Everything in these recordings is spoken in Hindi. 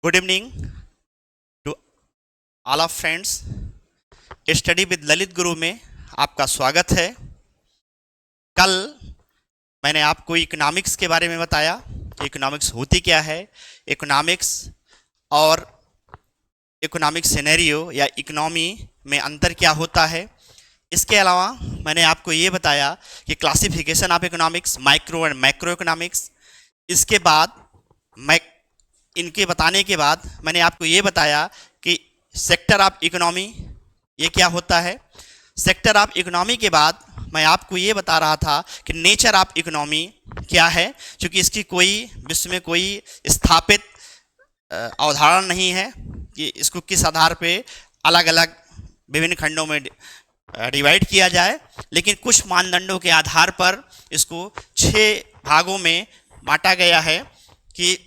Good evening to all of friends. Study with Lalit Guru में आपका स्वागत है। कल मैंने आपको इकोनॉमिक्स के बारे में बताया कि इकोनॉमिक्स होती क्या है, इकोनॉमिक्स और इकोनॉमिक सिनेरियो या इकोनॉमी में अंतर क्या होता है। इसके अलावा मैंने आपको ये बताया कि classification of economics, micro and macro economics. इसके बाद मैं इनके बताने के बाद मैंने आपको ये बताया कि सेक्टर ऑफ इकोनॉमी ये क्या होता है। सेक्टर ऑफ इकोनॉमी के बाद मैं आपको ये बता रहा था कि नेचर ऑफ इकोनॉमी क्या है, क्योंकि इसकी कोई विश्व में कोई स्थापित अवधारणा नहीं है कि इसको किस आधार पे अलग अलग विभिन्न खंडों में डिवाइड किया जाए, लेकिन कुछ मानदंडों के आधार पर इसको 6 भागों में बांटा गया है। कि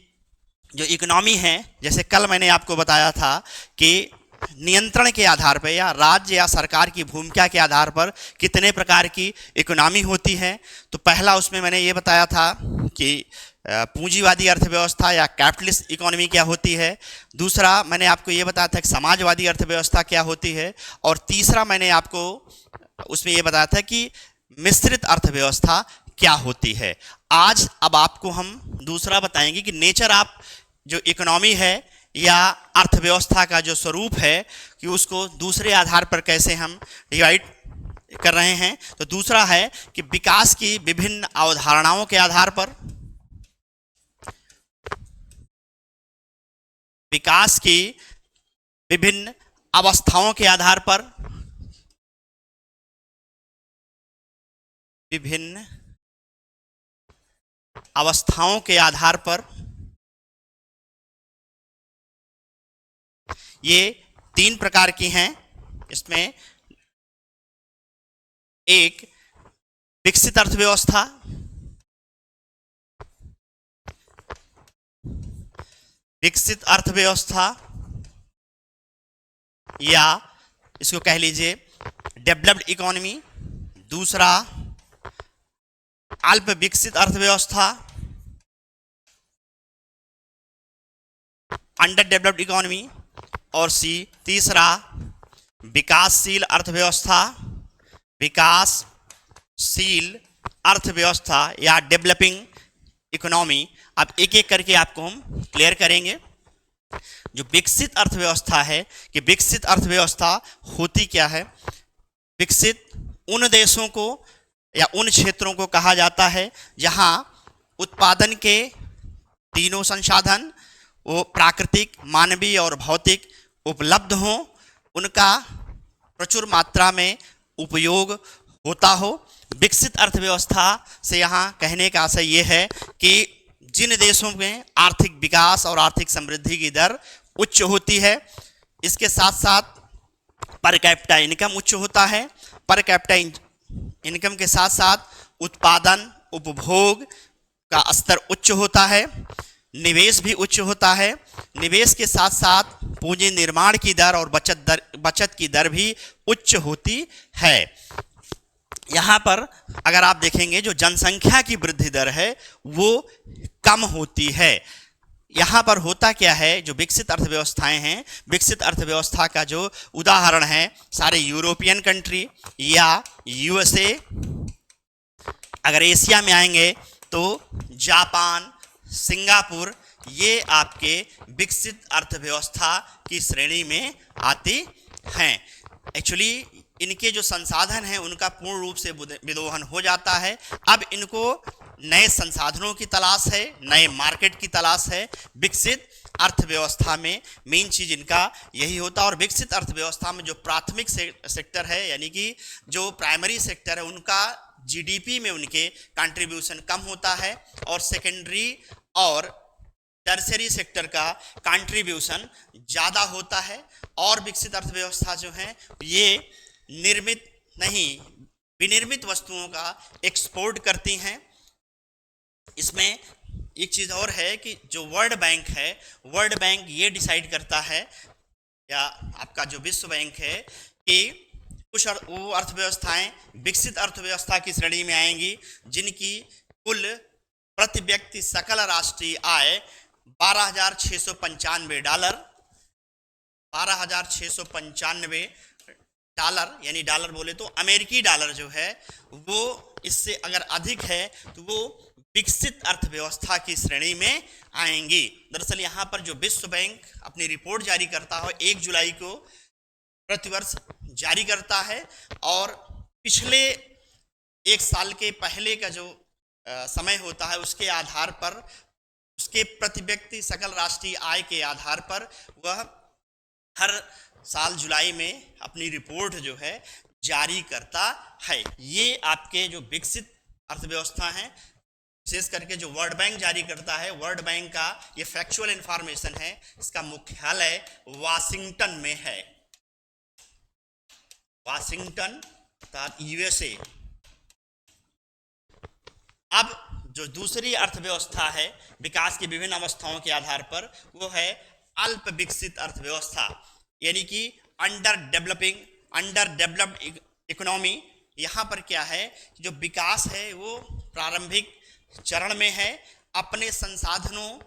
जो इकोनॉमी है, जैसे कल मैंने आपको बताया था कि नियंत्रण के आधार पर या राज्य या सरकार की भूमिका के आधार पर कितने प्रकार की इकोनॉमी होती है। तो पहला उसमें मैंने ये बताया था कि पूंजीवादी अर्थव्यवस्था या कैपिटलिस्ट इकोनॉमी क्या होती है। दूसरा मैंने आपको ये बताया था कि समाजवादी अर्थव्यवस्था क्या होती है। और तीसरा मैंने आपको उसमें ये बताया था कि मिश्रित अर्थव्यवस्था क्या होती है। आज अब आपको हम दूसरा बताएंगे कि नेचर ऑफ जो इकोनॉमी है या अर्थव्यवस्था का जो स्वरूप है कि उसको दूसरे आधार पर कैसे हम डिवाइड कर रहे हैं। तो दूसरा है कि विकास की विभिन्न अवधारणाओं के आधार पर, विकास की विभिन्न अवस्थाओं के आधार पर, विभिन्न अवस्थाओं के आधार पर ये 3 प्रकार की हैं। इसमें एक विकसित अर्थव्यवस्था, विकसित अर्थव्यवस्था या इसको कह लीजिए डेवलप्ड इकोनॉमी। दूसरा अल्प विकसित अर्थव्यवस्था, अंडर डेवलप्ड इकोनॉमी। और तीसरा विकासशील अर्थव्यवस्था, विकासशील अर्थव्यवस्था या डेवलपिंग इकोनॉमी। अब एक एक करके आपको हम क्लियर करेंगे। जो विकसित अर्थव्यवस्था है कि विकसित अर्थव्यवस्था होती क्या है। विकसित उन देशों को या उन क्षेत्रों को कहा जाता है जहां उत्पादन के तीनों संसाधन वो प्राकृतिक, मानवीय और भौतिक उपलब्ध हों, उनका प्रचुर मात्रा में उपयोग होता हो। विकसित अर्थव्यवस्था से यहाँ कहने का आशय ये है कि जिन देशों में आर्थिक विकास और आर्थिक समृद्धि की दर उच्च होती है, इसके साथ साथ पर कैपिटा इनकम उच्च होता है। पर कैपिटा इनकम के साथ साथ उत्पादन, उपभोग का स्तर उच्च होता है, निवेश भी उच्च होता है। निवेश के साथ साथ पूंजी निर्माण की दर और बचत की दर भी उच्च होती है। यहाँ पर अगर आप देखेंगे जो जनसंख्या की वृद्धि दर है वो कम होती है। यहाँ पर होता क्या है, जो विकसित अर्थव्यवस्थाएं हैं, विकसित अर्थव्यवस्था का जो उदाहरण है सारे यूरोपियन कंट्री या यूएसए। अगर एशिया में आएंगे तो जापान, सिंगापुर, ये आपके विकसित अर्थव्यवस्था की श्रेणी में आती हैं। एक्चुअली इनके जो संसाधन हैं उनका पूर्ण रूप से विदोहन हो जाता है। अब इनको नए संसाधनों की तलाश है, नए मार्केट की तलाश है। विकसित अर्थव्यवस्था में मेन चीज इनका यही होता है। और विकसित अर्थव्यवस्था में जो प्राथमिक सेक्टर है यानी कि जो प्राइमरी सेक्टर है उनका जीडीपी में उनके कंट्रीब्यूशन कम होता है और सेकेंडरी और टर्सरी सेक्टर का कंट्रीब्यूशन ज़्यादा होता है। और विकसित अर्थव्यवस्था जो है ये निर्मित नहीं, विनिर्मित वस्तुओं का एक्सपोर्ट करती हैं। इसमें एक चीज़ और है कि जो वर्ल्ड बैंक है, वर्ल्ड बैंक ये डिसाइड करता है या आपका जो विश्व बैंक है कि कुछ वो अर्थव्यवस्थाएं विकसित अर्थव्यवस्था की श्रेणी में आएंगी जिनकी कुल प्रति व्यक्ति सकल राष्ट्रीय आय $12,695, $12,695 यानी डॉलर बोले तो अमेरिकी डॉलर जो है वो इससे अगर अधिक है तो वो विकसित अर्थव्यवस्था की श्रेणी में आएंगी। दरअसल यहाँ पर जो विश्व बैंक अपनी रिपोर्ट जारी करता है 1 जुलाई को प्रतिवर्ष जारी करता है, और पिछले एक साल के पहले का जो समय होता है उसके आधार पर, उसके प्रति व्यक्ति सकल राष्ट्रीय आय के आधार पर वह हर साल जुलाई में अपनी रिपोर्ट जो है जारी करता है। ये आपके जो विकसित अर्थव्यवस्था हैं, विशेष करके जो वर्ल्ड बैंक जारी करता है, वर्ल्ड बैंक का ये फैक्चुअल इंफॉर्मेशन है, इसका मुख्यालय वाशिंगटन में है, वाशिंगटन अर्थात यूएसए। अब जो दूसरी अर्थव्यवस्था है विकास की विभिन्न अवस्थाओं के आधार पर, वो है अल्प विकसित अर्थव्यवस्था, यानी कि अंडर डेवलप्ड इकोनॉमी। यहाँ पर क्या है, जो विकास है वो प्रारंभिक चरण में है। अपने संसाधनों,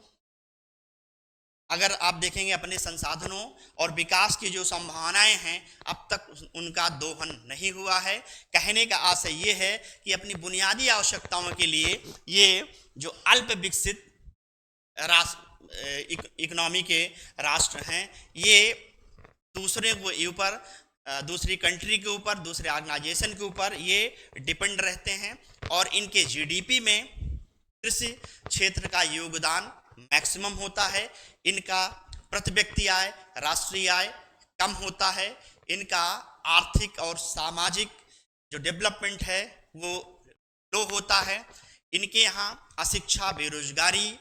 अगर आप देखेंगे अपने संसाधनों और विकास की जो संभावनाएं हैं अब तक उनका दोहन नहीं हुआ है। कहने का आशय ये है कि अपनी बुनियादी आवश्यकताओं के लिए ये जो अल्प विकसित राष्ट्र इकोनॉमी के राष्ट्र हैं, ये दूसरे के ऊपर, दूसरी कंट्री के ऊपर, दूसरे ऑर्गेनाइजेशन के ऊपर ये डिपेंड रहते हैं, और इनके जीडीपी में कृषि क्षेत्र का योगदान मैक्सिमम होता है। इनका प्रति व्यक्ति आय, राष्ट्रीय आय कम होता है। इनका आर्थिक और सामाजिक जो डेवलपमेंट है वो लो होता है। इनके यहाँ अशिक्षा, बेरोजगारी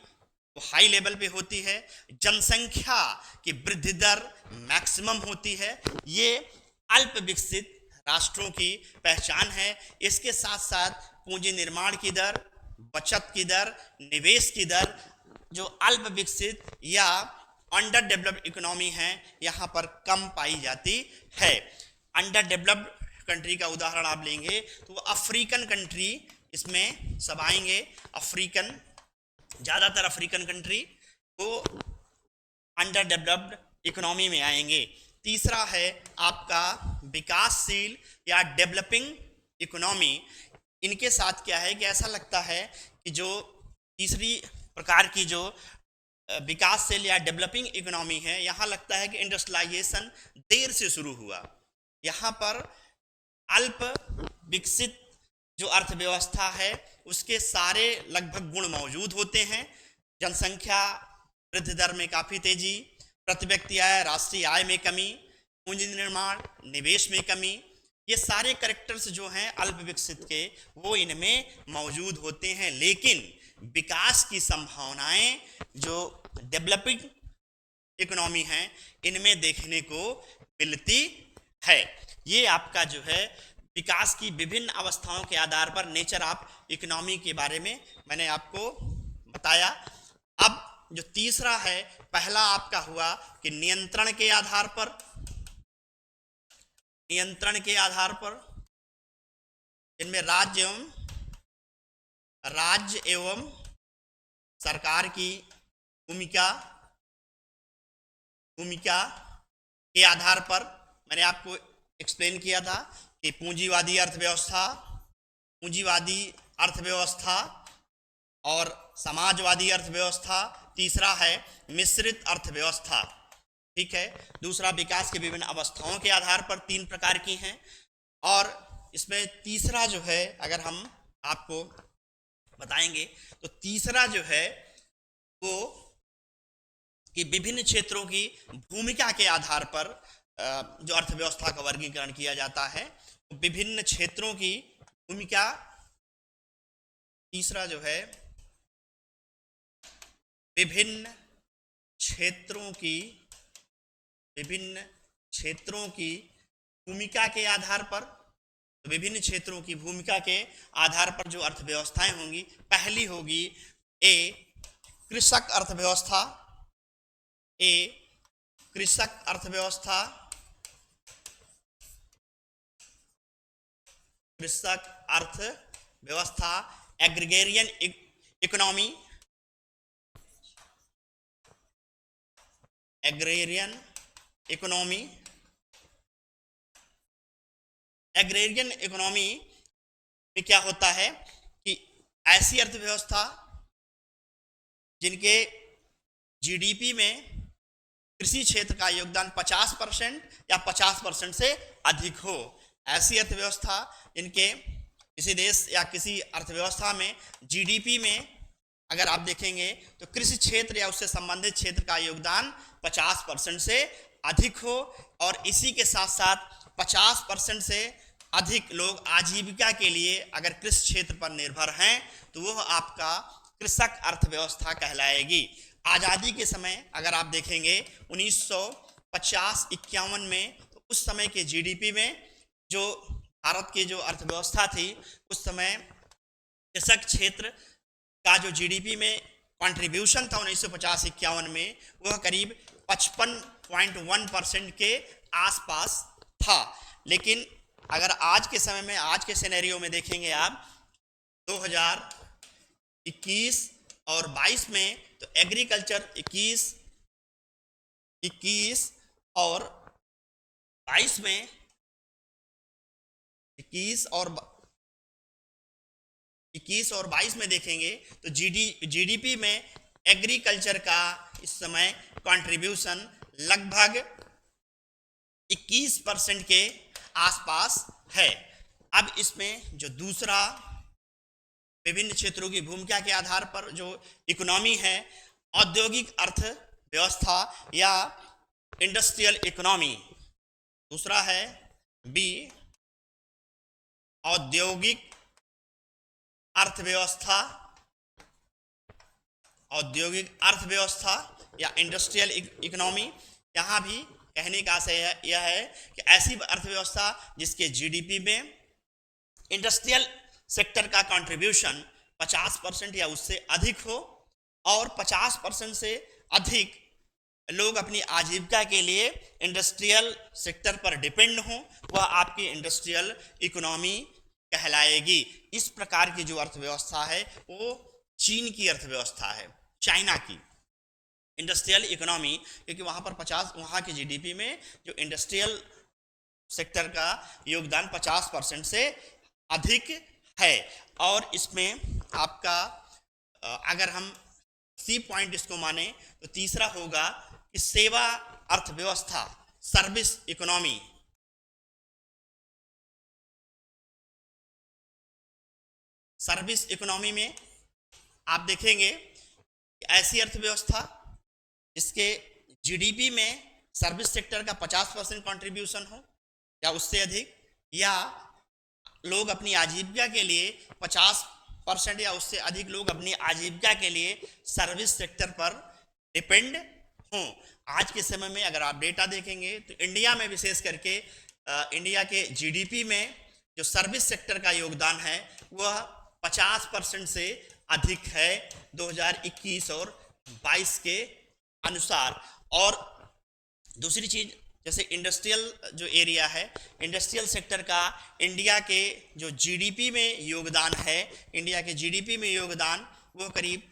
हाई लेवल पे होती है। जनसंख्या की वृद्धि दर मैक्सिमम होती है। ये अल्प विकसित राष्ट्रों की पहचान है। इसके साथ साथ पूंजी निर्माण की दर, बचत की दर, निवेश की दर जो अल्प विकसित या अंडर डेवलप्ड इकोनॉमी है यहाँ पर कम पाई जाती है। अंडर डेवलप्ड कंट्री का उदाहरण आप लेंगे तो अफ्रीकन कंट्री इसमें सब आएंगे। अफ्रीकन, ज़्यादातर अफ्रीकन कंट्री वो अंडर डेवलप्ड इकोनॉमी में आएंगे। तीसरा है आपका विकासशील या डेवलपिंग इकोनॉमी। इनके साथ क्या है कि ऐसा लगता है कि जो तीसरी प्रकार की जो विकासशील या डेवलपिंग इकोनॉमी है, यहाँ लगता है कि इंडस्ट्रियलाइजेशन देर से शुरू हुआ। यहाँ पर अल्प विकसित जो अर्थव्यवस्था है उसके सारे लगभग गुण मौजूद होते हैं। जनसंख्या वृद्धि दर में काफ़ी तेजी, प्रति व्यक्ति आय, राष्ट्रीय आय में कमी, पूंजी निर्माण, निवेश में कमी, ये सारे कैरेक्टर्स जो हैं अल्प विकसित के वो इनमें मौजूद होते हैं। लेकिन विकास की संभावनाएं जो डेवलपिंग इकोनॉमी हैं इनमें देखने को मिलती है। ये आपका जो है विकास की विभिन्न अवस्थाओं के आधार पर नेचर ऑफ इकोनॉमी के बारे में मैंने आपको बताया। अब जो तीसरा है, पहला आपका हुआ कि नियंत्रण के आधार पर, नियंत्रण के आधार पर इनमें राज्य एवं सरकार की भूमिका के आधार पर मैंने आपको एक्सप्लेन किया था कि पूंजीवादी अर्थव्यवस्था और समाजवादी अर्थव्यवस्था। तीसरा है मिश्रित अर्थव्यवस्था, ठीक है। दूसरा विकास के विभिन्न अवस्थाओं के आधार पर 3 प्रकार की हैं। और इसमें तीसरा जो है अगर हम आपको बताएंगे तो तीसरा जो है वो कि विभिन्न क्षेत्रों की भूमिका के आधार पर जो अर्थव्यवस्था का वर्गीकरण किया जाता है, तो विभिन्न क्षेत्रों की भूमिका। तीसरा जो है विभिन्न क्षेत्रों की भूमिका के आधार पर, तो विभिन्न क्षेत्रों की भूमिका के आधार पर जो अर्थव्यवस्थाएं होंगी, पहली होगी कृषक अर्थव्यवस्था, agrarian economy, agrarian economy. Agrarian economy में क्या होता है कि ऐसी अर्थव्यवस्था जिनके जीडीपी में कृषि क्षेत्र का योगदान 50% या 50% से अधिक हो। ऐसी अर्थव्यवस्था जिनके किसी देश या किसी अर्थव्यवस्था में जीडीपी में अगर आप देखेंगे तो कृषि क्षेत्र या उससे संबंधित क्षेत्र का योगदान 50% से अधिक हो, और इसी के साथ साथ 50% से अधिक लोग आजीविका के लिए अगर कृषि क्षेत्र पर निर्भर हैं तो वह आपका कृषक अर्थव्यवस्था कहलाएगी। आज़ादी के समय अगर आप देखेंगे 1950-51 में, तो उस समय के जीडीपी में जो भारत की जो अर्थव्यवस्था थी उस समय कृषक क्षेत्र का जो जीडीपी में कंट्रीब्यूशन था 1950-51 में वह करीब 55.1% के आसपास था। लेकिन अगर आज के समय में, आज के सिनेरियो में देखेंगे आप 2021 और 22 में, तो एग्रीकल्चर 21 और 22 में 21 और 22 में देखेंगे तो जीडीपी में एग्रीकल्चर का इस समय कंट्रीब्यूशन लगभग 21% के आसपास है। अब इसमें जो दूसरा विभिन्न क्षेत्रों की भूमिका के आधार पर जो इकोनॉमी है, औद्योगिक अर्थव्यवस्था या इंडस्ट्रियल इकोनॉमी। दूसरा है बी, औद्योगिक अर्थव्यवस्था। औद्योगिक अर्थव्यवस्था या इंडस्ट्रियल इकोनॉमी। यहाँ भी कहने का आशय यह है कि ऐसी अर्थव्यवस्था जिसके जीडीपी में इंडस्ट्रियल सेक्टर का कंट्रीब्यूशन 50% या उससे अधिक हो, और 50% से अधिक लोग अपनी आजीविका के लिए इंडस्ट्रियल सेक्टर पर डिपेंड हों, वह आपकी इंडस्ट्रियल इकोनॉमी कहलाएगी। इस प्रकार की जो अर्थव्यवस्था है वो चीन की अर्थव्यवस्था है, चाइना की इंडस्ट्रियल इकोनॉमी, क्योंकि वहाँ की जीडीपी में जो इंडस्ट्रियल सेक्टर का योगदान 50% से अधिक है। और इसमें आपका अगर हम सी पॉइंट इसको माने तो तीसरा होगा कि सेवा अर्थव्यवस्था, सर्विस इकोनॉमी। सर्विस इकोनॉमी में आप देखेंगे कि ऐसी अर्थव्यवस्था जिसके जीडीपी में सर्विस सेक्टर का 50% कंट्रीब्यूशन हो या उससे अधिक, या लोग अपनी आजीविका के लिए 50% या उससे अधिक लोग अपनी आजीविका के लिए सर्विस सेक्टर पर डिपेंड हों। आज के समय में अगर आप डेटा देखेंगे तो इंडिया में विशेष करके इंडिया के जीडीपी में जो सर्विस सेक्टर का योगदान है वह 50% से अधिक है 2021 और 22 के अनुसार। और दूसरी चीज, जैसे इंडस्ट्रियल जो एरिया है, इंडस्ट्रियल सेक्टर का इंडिया के जो जीडीपी में योगदान है, इंडिया के जीडीपी में योगदान वो करीब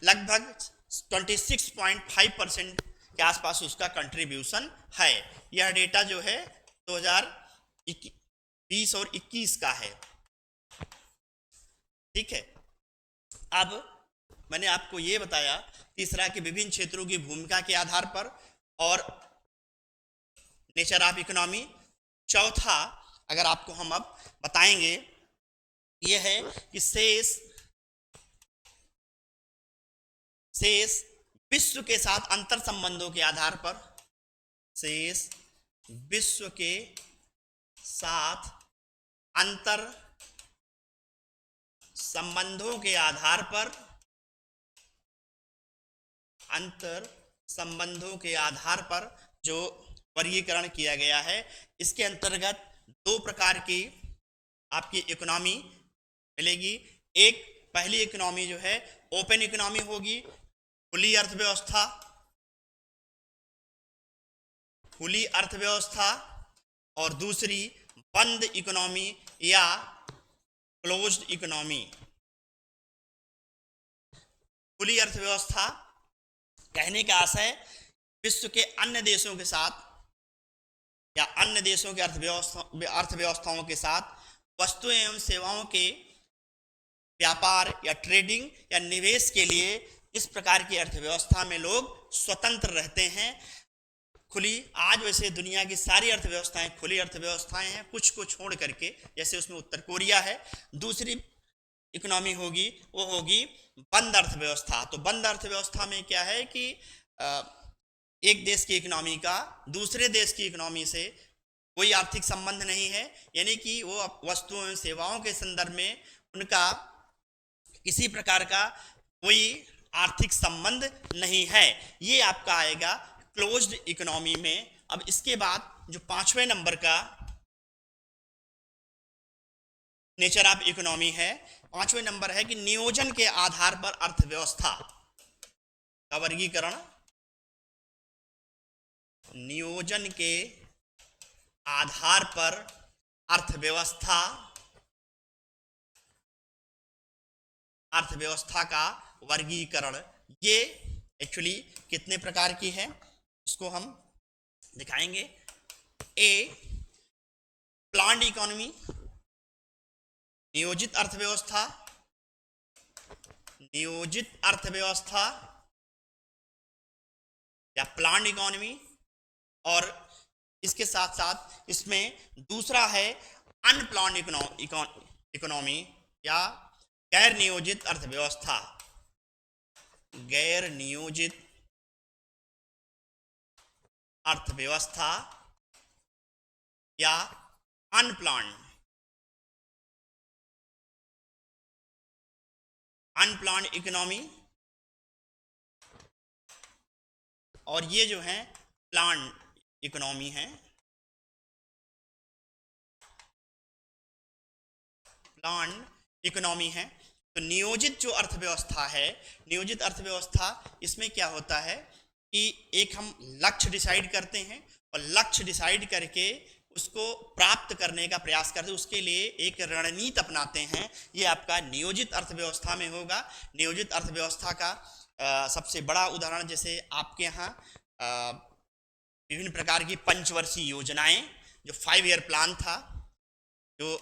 लगभग 26.5% के आसपास उसका कंट्रीब्यूशन है। यह डेटा जो है 2020 और 21 का है। ठीक है, अब मैंने आपको ये बताया तीसरा कि विभिन्न क्षेत्रों की भूमिका के आधार पर और नेचर ऑफ इकोनॉमी। चौथा अगर आपको हम अब बताएंगे यह है कि शेष विश्व के साथ अंतर संबंधों के आधार पर, शेष विश्व के साथ अंतर संबंधों के आधार पर, अंतर संबंधों के आधार पर जो वर्गीकरण किया गया है, इसके अंतर्गत दो प्रकार की आपकी इकोनॉमी मिलेगी। एक पहली इकोनॉमी जो है ओपन इकोनॉमी होगी, खुली अर्थव्यवस्था, और दूसरी बंद इकोनॉमी या क्लोज्ड इकोनॉमी। खुली अर्थव्यवस्था कहने का आशय विश्व के अन्य देशों के साथ या अन्य देशों के अर्थव्यवस्थाओं के साथ वस्तु एवं सेवाओं के व्यापार या ट्रेडिंग या निवेश के लिए इस प्रकार की अर्थव्यवस्था में लोग स्वतंत्र रहते हैं। खुली, आज वैसे दुनिया की सारी अर्थव्यवस्थाएं खुली अर्थव्यवस्थाएं हैं, कुछ को छोड़ करके, जैसे उसमें उत्तर कोरिया है। दूसरी इकोनॉमी होगी वो होगी बंद अर्थव्यवस्था। तो बंद अर्थव्यवस्था में क्या है कि एक देश की इकोनॉमी का दूसरे देश की इकोनॉमी से कोई आर्थिक संबंध नहीं है, यानी कि वो वस्तुओं एवं सेवाओं के संदर्भ में उनका किसी प्रकार का कोई आर्थिक संबंध नहीं है। ये आपका आएगा क्लोज्ड इकोनॉमी में। अब इसके बाद जो 5वें नंबर का नेचर ऑफ इकोनॉमी है, 5वें नंबर है कि नियोजन के आधार पर अर्थव्यवस्था का वर्गीकरण। नियोजन के आधार पर अर्थव्यवस्था का वर्गीकरण। ये एक्चुअली कितने प्रकार की है इसको हम दिखाएंगे। ए, प्लान्ड इकोनॉमी, नियोजित अर्थव्यवस्था या प्लान्ड इकोनॉमी, और इसके साथ साथ इसमें दूसरा है अनप्लान्ड इकोनॉमी या गैर नियोजित अर्थव्यवस्था। गैर नियोजित अर्थव्यवस्था या अनप्लान्ड इकोनॉमी, और ये जो है प्लान्ड इकोनॉमी है। प्लान्ड इकोनॉमी है। तो नियोजित जो अर्थव्यवस्था है, नियोजित अर्थव्यवस्था, इसमें क्या होता है कि एक हम लक्ष्य डिसाइड करते हैं और लक्ष्य डिसाइड करके उसको प्राप्त करने का प्रयास करते हैं, उसके लिए एक रणनीति अपनाते हैं। ये आपका नियोजित अर्थव्यवस्था में होगा। नियोजित अर्थव्यवस्था का सबसे बड़ा उदाहरण, जैसे आपके यहाँ विभिन्न प्रकार की पंचवर्षीय योजनाएं, जो 5 ईयर प्लान था, जो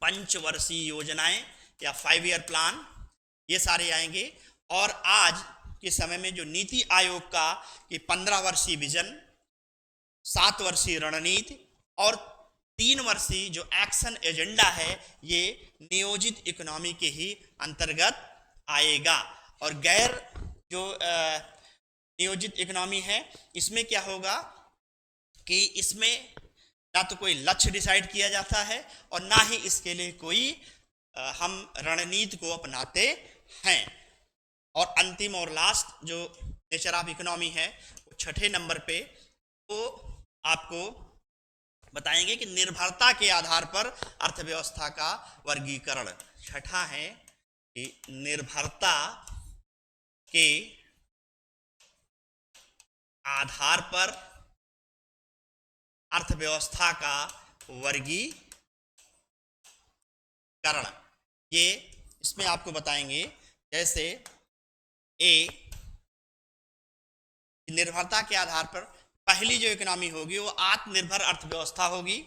पंचवर्षीय योजनाएं या 5 ईयर प्लान, ये सारे आएंगे। और आज के समय में जो नीति आयोग का कि 15 वर्षीय विजन, 7 वर्षीय रणनीति और 3 वर्षीय जो एक्शन एजेंडा है, ये नियोजित इकोनॉमी के ही अंतर्गत आएगा। और गैर जो नियोजित इकोनॉमी है, इसमें क्या होगा कि इसमें ना तो कोई लक्ष्य डिसाइड किया जाता है और ना ही इसके लिए कोई हम रणनीति को अपनाते हैं। और अंतिम और लास्ट जो नेचर ऑफ इकोनॉमी है, वो 6ठे नंबर पे वो आपको बताएंगे कि निर्भरता के आधार पर अर्थव्यवस्था का वर्गीकरण। 6ठा है कि निर्भरता के आधार पर अर्थव्यवस्था का वर्गीकरण। ये इसमें आपको बताएंगे, जैसे ए, निर्भरता के आधार पर पहली जो इकोनॉमी होगी वो आत्मनिर्भर अर्थव्यवस्था होगी।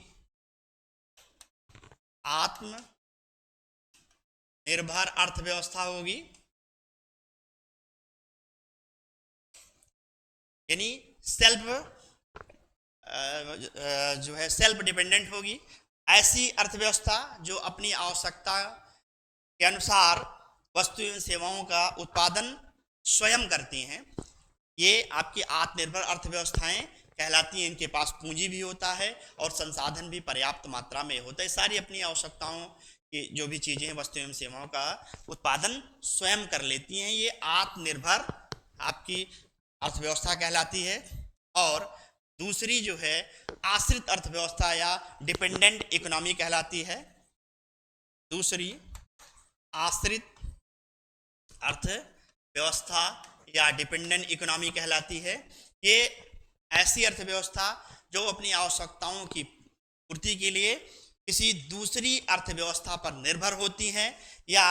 आत्मनिर्भर अर्थव्यवस्था होगी, यानी सेल्फ डिपेंडेंट होगी। ऐसी अर्थव्यवस्था जो अपनी आवश्यकता के अनुसार वस्तु एवं सेवाओं का उत्पादन स्वयं करती हैं, ये आपकी आत्मनिर्भर अर्थव्यवस्थाएं कहलाती हैं। इनके पास पूंजी भी होता है और संसाधन भी पर्याप्त मात्रा में होता है। सारी अपनी आवश्यकताओं की जो भी चीज़ें हैं, वस्तु एवं सेवाओं का उत्पादन स्वयं कर लेती हैं। ये आत्मनिर्भर आपकी अर्थव्यवस्था कहलाती है। और दूसरी जो है आश्रित अर्थव्यवस्था या डिपेंडेंट इकोनॉमी कहलाती है। दूसरी आश्रित अर्थव्यवस्था या डिपेंडेंट इकोनॉमी कहलाती है। ये ऐसी अर्थव्यवस्था जो अपनी आवश्यकताओं की पूर्ति के लिए किसी दूसरी अर्थव्यवस्था पर निर्भर होती हैं या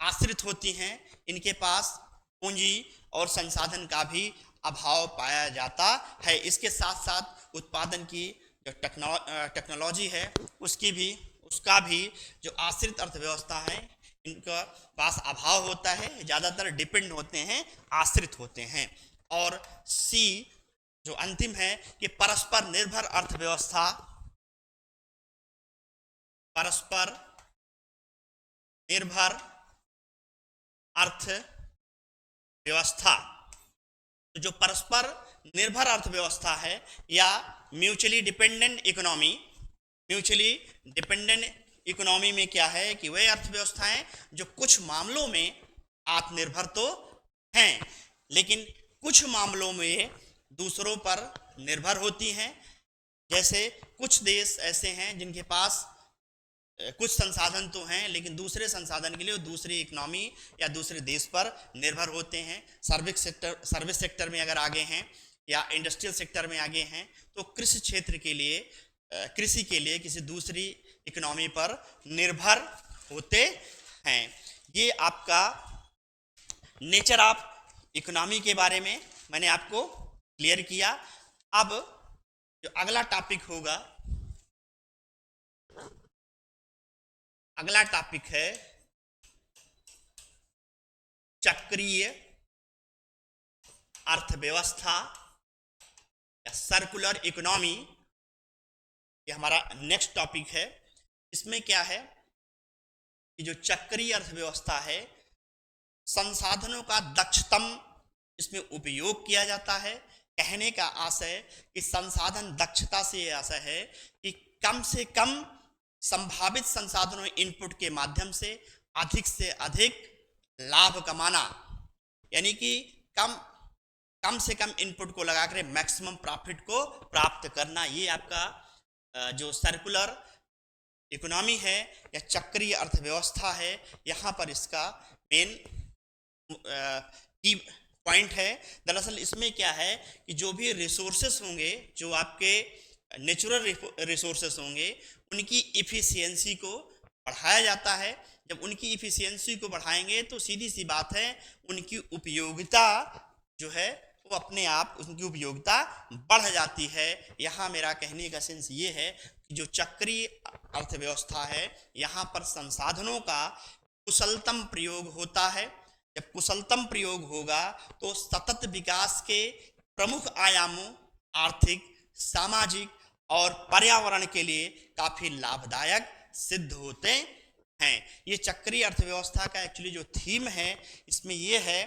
आश्रित होती हैं। इनके पास पूंजी और संसाधन का भी अभाव पाया जाता है। इसके साथ साथ उत्पादन की जो टेक्नोलॉजी है उसका भी जो आश्रित अर्थव्यवस्था है इनका पास अभाव होता है, ज़्यादातर डिपेंड होते हैं, आश्रित होते हैं। और सी जो अंतिम है कि परस्पर निर्भर अर्थव्यवस्था, परस्पर निर्भर अर्थव्यवस्था। तो जो परस्पर निर्भर अर्थव्यवस्था है या mutually dependent economy, mutually dependent economy में क्या है कि वह अर्थव्यवस्थाएं जो कुछ मामलों में आत्मनिर्भर तो हैं लेकिन कुछ मामलों में दूसरों पर निर्भर होती हैं। जैसे कुछ देश ऐसे हैं जिनके पास कुछ संसाधन तो हैं लेकिन दूसरे संसाधन के लिए वो दूसरी इकोनॉमी या दूसरे देश पर निर्भर होते हैं। सर्विस सेक्टर में अगर आगे हैं या इंडस्ट्रियल सेक्टर में आगे हैं तो कृषि क्षेत्र के लिए, कृषि के लिए किसी दूसरी इकोनॉमी पर निर्भर होते हैं। ये आपका नेचर ऑफ इकोनॉमी के बारे में मैंने आपको क्लियर किया। अब जो अगला टॉपिक होगा, अगला टॉपिक है चक्रीय अर्थव्यवस्था या सर्कुलर इकोनॉमी। ये हमारा नेक्स्ट टॉपिक है। इसमें क्या है कि जो चक्रीय अर्थव्यवस्था है, संसाधनों का दक्षतम इसमें उपयोग किया जाता है। कहने का आशय कि संसाधन दक्षता से यह आशय है कि कम से कम संभावित संसाधनों इनपुट के माध्यम से से अधिक लाभ कमाना, यानी कि कम से कम इनपुट को लगाकर मैक्सिमम प्रॉफिट को प्राप्त करना। ये आपका जो सर्कुलर इकोनॉमी है या चक्रीय अर्थव्यवस्था है, यहाँ पर इसका मेन की पॉइंट है। दरअसल इसमें क्या है कि जो भी रिसोर्सेस होंगे, जो आपके नेचुरल रिसोर्सेस होंगे, उनकी इफ़िशियंसी को बढ़ाया जाता है। जब उनकी इफ़िशियंसी को बढ़ाएंगे तो सीधी सी बात है उनकी उपयोगिता जो है वो अपने आप उनकी उपयोगिता बढ़ जाती है। यहाँ मेरा कहने का सेंस ये है कि जो चक्रीय अर्थव्यवस्था है यहाँ पर संसाधनों का कुशलतम प्रयोग होता है। जब कुशलतम प्रयोग होगा तो सतत विकास के प्रमुख आयामों आर्थिक, सामाजिक और पर्यावरण के लिए काफ़ी लाभदायक सिद्ध होते हैं। ये चक्रीय अर्थव्यवस्था का एक्चुअली जो थीम है इसमें ये है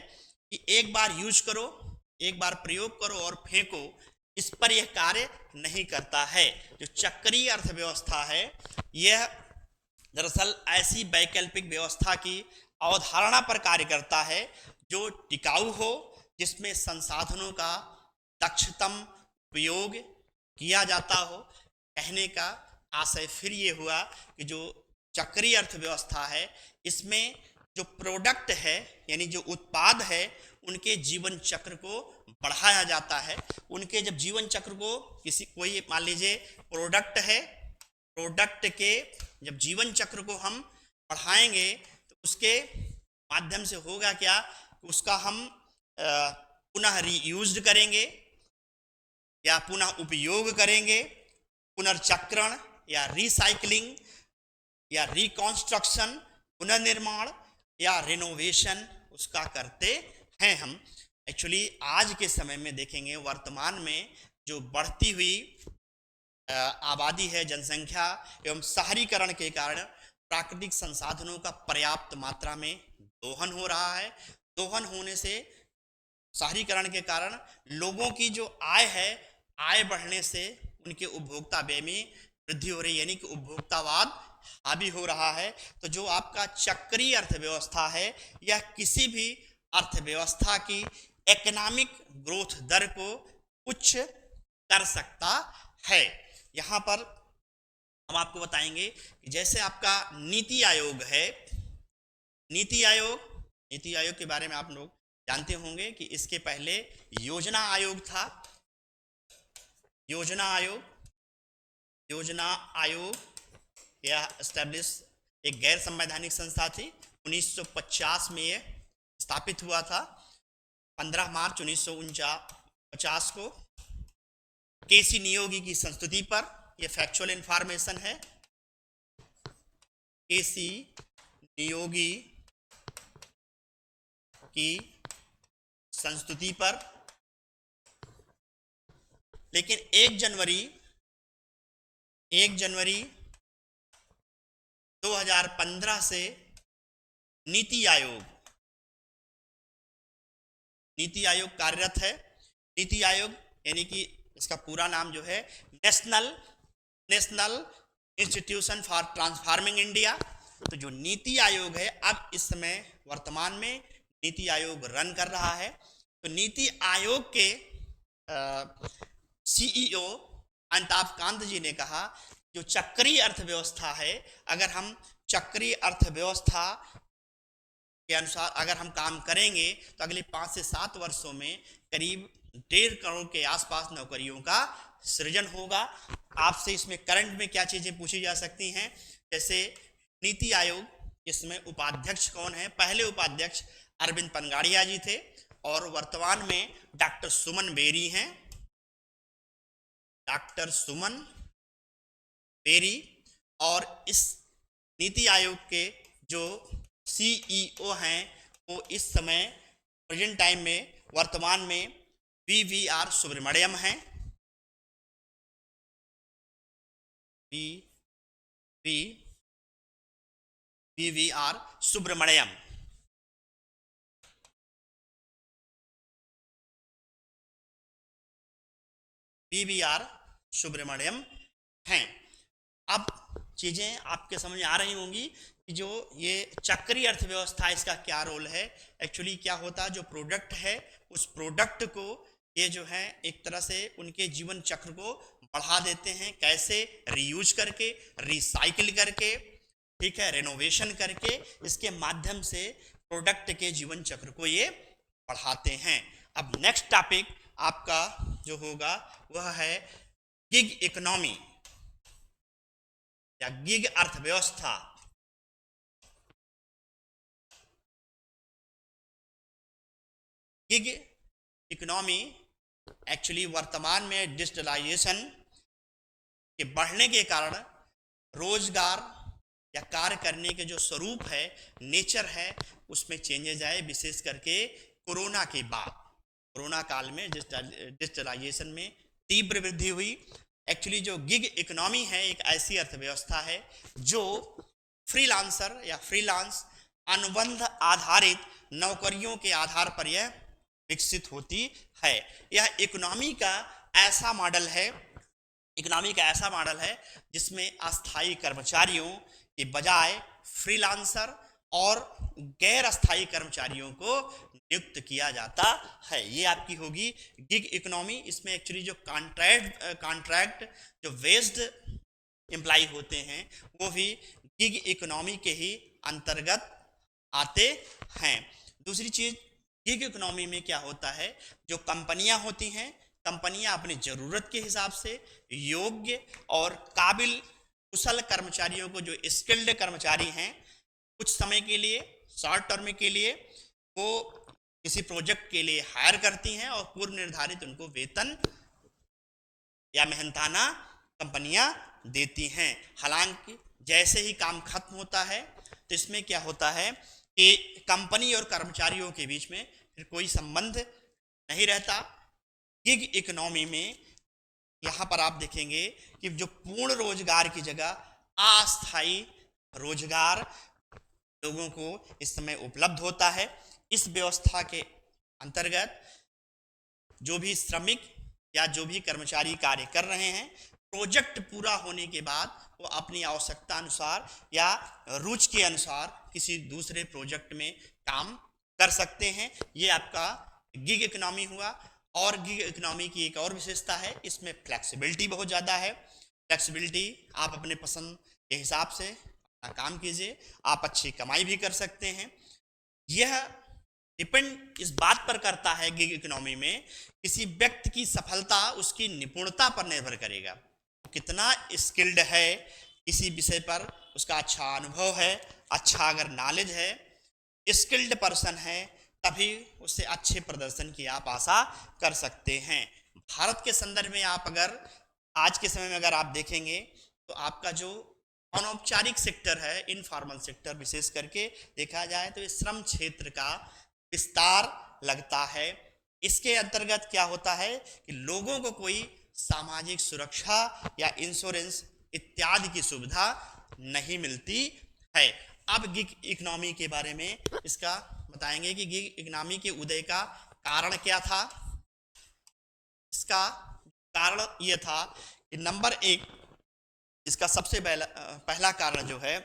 कि एक बार यूज करो, एक बार प्रयोग करो और फेंको, इस पर यह कार्य नहीं करता है। जो चक्रीय अर्थव्यवस्था है यह दरअसल ऐसी वैकल्पिक व्यवस्था की अवधारणा पर कार्य करता है जो टिकाऊ हो, जिसमें संसाधनों का दक्षतम उपयोग किया जाता हो। कहने का आशय फिर ये हुआ कि जो चक्रीय अर्थव्यवस्था है इसमें जो प्रोडक्ट है यानी जो उत्पाद है उनके जीवन चक्र को बढ़ाया जाता है। उनके जब जीवन चक्र को कोई मान लीजिए प्रोडक्ट है, प्रोडक्ट के जब जीवन चक्र को हम बढ़ाएंगे तो उसके माध्यम से होगा क्या, उसका हम पुनः रीयूज करेंगे या पुनः उपयोग करेंगे, पुनर्चक्रण या रिसाइकलिंग या रिकॉन्स्ट्रक्शन, पुनर्निर्माण या रिनोवेशन उसका करते हैं हम। एक्चुअली आज के समय में देखेंगे वर्तमान में जो बढ़ती हुई आबादी है, जनसंख्या एवं शहरीकरण के कारण प्राकृतिक संसाधनों का पर्याप्त मात्रा में दोहन हो रहा है। दोहन होने से शहरीकरण के कारण लोगों की जो आय है, आय बढ़ने से उनके उपभोक्ता व्यय में वृद्धि हो रही है, यानी कि उपभोक्तावाद हावी हो रहा है। तो जो आपका चक्रीय अर्थव्यवस्था है यह किसी भी अर्थव्यवस्था की इकोनॉमिक ग्रोथ दर को उच्च कर सकता है। यहाँ पर हम आपको बताएंगे कि जैसे आपका नीति आयोग है, नीति आयोग के बारे में आप लोग जानते होंगे कि इसके पहले योजना आयोग था। योजना आयोग यह एस्टेब्लिश एक गैर संवैधानिक संस्था थी। 1950 में यह स्थापित हुआ था 15 मार्च 1949 को केसी नियोगी की संस्तुति पर, यह फैक्चुअल इंफॉर्मेशन है, केसी नियोगी की संस्तुति पर। लेकिन 1 जनवरी 2015 से नीति आयोग कार्यरत है। नीति आयोग यानी कि इसका पूरा नाम जो है national institution for transforming India. तो जो नीति आयोग है अब इस समय वर्तमान में नीति आयोग रन कर रहा है। तो नीति आयोग के सीईओ अमिताभ कांत जी ने कहा जो चक्रीय अर्थव्यवस्था है, अगर हम चक्रीय अर्थव्यवस्था के अनुसार अगर हम काम करेंगे तो अगले 5 से 7 वर्षों में करीब 1.5 करोड़ के आसपास नौकरियों का सृजन होगा। आपसे इसमें करंट में क्या चीजें पूछी जा सकती हैं, जैसे नीति आयोग इसमें उपाध्यक्ष कौन है? पहले उपाध्यक्ष अरविंद पनगाड़िया जी थे और वर्तमान में डॉक्टर सुमन बेरी हैं। डॉक्टर सुमन बेरी। और इस नीति आयोग के जो सीईओ हैं वो इस समय प्रेजेंट टाइम में वर्तमान में वीवीआर सुब्रमण्यम हैं। वीवीआर सुब्रमण्यम। वीवीआर सुब्रमण्यम हैं। अब चीजें आपके समझ में आ रही होंगी कि जो ये चक्रीय अर्थव्यवस्था इसका क्या रोल है। एक्चुअली क्या होता है, जो प्रोडक्ट है उस प्रोडक्ट को ये जो है एक तरह से उनके जीवन चक्र को बढ़ा देते हैं। कैसे? रीयूज करके, रिसाइकिल करके, ठीक है, रेनोवेशन करके, इसके माध्यम से प्रोडक्ट के जीवन चक्र को ये बढ़ाते हैं। अब नेक्स्ट टॉपिक आपका जो होगा वह है गिग इकोनॉमी या गिग अर्थव्यवस्था। गिग इकोनॉमी एक्चुअली वर्तमान में डिजिटलाइजेशन के बढ़ने के कारण रोजगार या कार्य करने के जो स्वरूप है, नेचर है, उसमें चेंजेज आए। विशेष करके कोरोना के बाद, कोरोना काल में डिजिटलाइजेशन में तीव्र वृद्धि हुई। एक्चुअली जो गिग इकोनॉमी है एक ऐसी अर्थव्यवस्था है जो फ्रीलांसर या फ्रीलांस अनुबंध आधारित नौकरियों के आधार पर यह विकसित होती है। यह इकोनॉमी का ऐसा मॉडल है जिसमें अस्थायी कर्मचारियों के बजाय फ्रीलांसर और गैर अस्थायी कर्मचारियों को नियुक्त किया जाता है। ये आपकी होगी गिग इकोनॉमी। इसमें एक्चुअली जो कॉन्ट्रैक्ट जो बेस्ड एम्प्लॉय होते हैं वो भी गिग इकोनॉमी के ही अंतर्गत आते हैं। दूसरी चीज, गिग इकोनॉमी में क्या होता है, जो कंपनियां होती हैं, कंपनियां अपनी जरूरत के हिसाब से योग्य और काबिल कुशल कर्मचारियों को, जो स्किल्ड कर्मचारी हैं, कुछ समय के लिए, शॉर्ट टर्म के लिए वो किसी प्रोजेक्ट के लिए हायर करती हैं और पूर्व निर्धारित उनको वेतन या मेहनताना कंपनियां देती हैं। हालांकि जैसे ही काम खत्म होता है तो इसमें क्या होता है कि कंपनी और कर्मचारियों के बीच में फिर कोई संबंध नहीं रहता। गिग इकोनॉमी में यहाँ पर आप देखेंगे कि जो पूर्ण रोजगार की जगह अस्थायी रोजगार लोगों को इस समय उपलब्ध होता है। इस व्यवस्था के अंतर्गत जो भी श्रमिक या जो भी कर्मचारी कार्य कर रहे हैं, प्रोजेक्ट पूरा होने के बाद वो अपनी आवश्यकता अनुसार या रुचि के अनुसार किसी दूसरे प्रोजेक्ट में काम कर सकते हैं। ये आपका गिग इकोनॉमी हुआ। और गिग इकोनॉमी की एक और विशेषता है, इसमें फ्लेक्सिबिलिटी बहुत ज़्यादा है। फ्लेक्सिबिलिटी, आप अपने पसंद के हिसाब से अपना काम कीजिए, आप अच्छी कमाई भी कर सकते हैं। यह डिपेंड इस बात पर करता है, गिग इकोनॉमी में किसी व्यक्ति की सफलता उसकी निपुणता पर निर्भर करेगा। कितना स्किल्ड है किसी विषय पर, उसका अच्छा अनुभव है, अच्छा अगर नॉलेज है, स्किल्ड पर्सन है तभी उससे अच्छे प्रदर्शन की आप आशा कर सकते हैं। भारत के संदर्भ में आप अगर आज के समय में अगर आप देखेंगे तो आपका जो अनौपचारिक सेक्टर है, इनफॉर्मल सेक्टर विशेष करके देखा जाए तो ये श्रम क्षेत्र का विस्तार लगता है। इसके अंतर्गत क्या होता है कि लोगों को कोई सामाजिक सुरक्षा या इंश्योरेंस इत्यादि की सुविधा नहीं मिलती है। अब गिग इकोनॉमी के बारे में इसका बताएंगे कि गिग इकोनॉमी के उदय का कारण क्या था। इसका कारण यह था कि नंबर एक, इसका सबसे पहला कारण जो है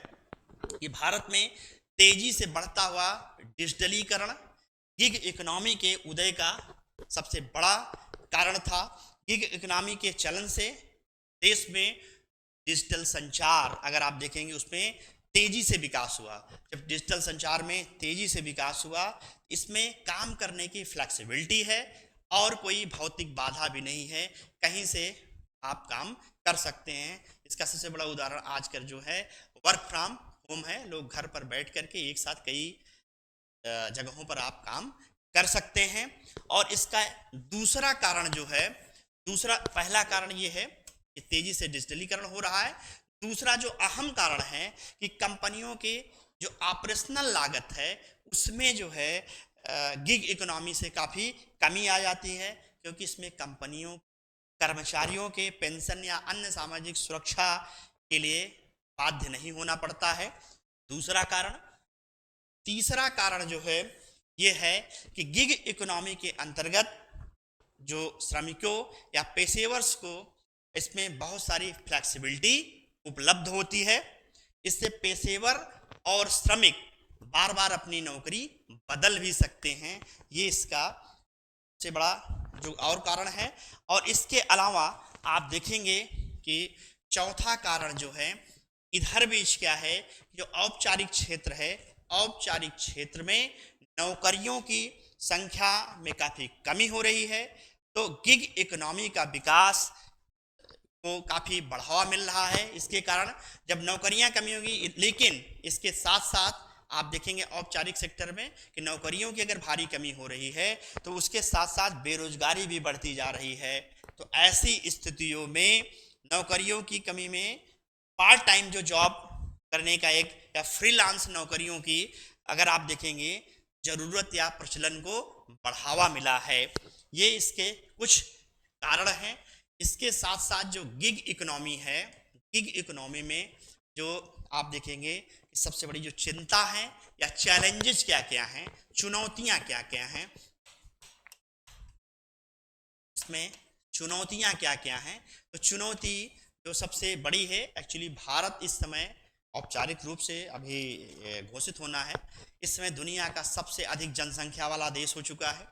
कि भारत में तेजी से बढ़ता हुआ डिजिटलीकरण गिग इकोनॉमी के उदय का सबसे बड़ा कारण था। गिग इकोनॉमी के चलन से देश में डिजिटल संचार अगर आप देखेंगे उसमें तेजी से विकास हुआ। जब डिजिटल संचार में तेजी से विकास हुआ, इसमें काम करने की फ्लेक्सिबिलिटी है और कोई भौतिक बाधा भी नहीं है, कहीं से आप काम कर सकते हैं। इसका सबसे बड़ा उदाहरण आजकल जो है वर्क फ्रॉम होम है। लोग घर पर बैठ करके एक साथ कई जगहों पर आप काम कर सकते हैं। और इसका दूसरा कारण जो है, पहला कारण ये है कि तेजी से डिजिटलीकरण हो रहा है। दूसरा जो अहम कारण है कि कंपनियों के जो ऑपरेशनल लागत है उसमें जो है गिग इकोनॉमी से काफ़ी कमी आ जाती है, क्योंकि इसमें कंपनियों कर्मचारियों के पेंशन या अन्य सामाजिक सुरक्षा के लिए बाध्य नहीं होना पड़ता है। दूसरा कारण। तीसरा कारण जो है ये है कि गिग इकोनॉमी के अंतर्गत जो श्रमिकों या पेशेवर्स को इसमें बहुत सारी फ्लेक्सिबिलिटी उपलब्ध होती है। इससे पेशेवर और श्रमिक बार बार अपनी नौकरी बदल भी सकते हैं। ये इसका सबसे बड़ा जो और कारण है। और इसके अलावा आप देखेंगे कि चौथा कारण जो है इधर बीच क्या है, जो औपचारिक क्षेत्र है, औपचारिक क्षेत्र में नौकरियों की संख्या में काफ़ी कमी हो रही है। तो गिग इकोनॉमी का विकास को काफ़ी बढ़ावा मिल रहा है। इसके कारण जब नौकरियां कमी होगी, लेकिन इसके साथ साथ आप देखेंगे औपचारिक सेक्टर में कि नौकरियों की अगर भारी कमी हो रही है तो उसके साथ साथ बेरोजगारी भी बढ़ती जा रही है। तो ऐसी स्थितियों में नौकरियों की कमी में पार्ट टाइम जो जॉब करने का एक या फ्रीलांस नौकरियों की अगर आप देखेंगे जरूरत या प्रचलन को बढ़ावा मिला है। ये इसके कुछ कारण हैं। इसके साथ साथ जो गिग इकोनॉमी है, गिग इकोनॉमी में जो आप देखेंगे सबसे बड़ी जो चिंता है या चैलेंजेस क्या क्या हैं, चुनौतियां क्या क्या हैं, इसमें चुनौतियां क्या क्या हैं। तो चुनौती जो सबसे बड़ी है, एक्चुअली भारत इस समय औपचारिक रूप से अभी घोषित होना है, इस समय दुनिया का सबसे अधिक जनसंख्या वाला देश हो चुका है।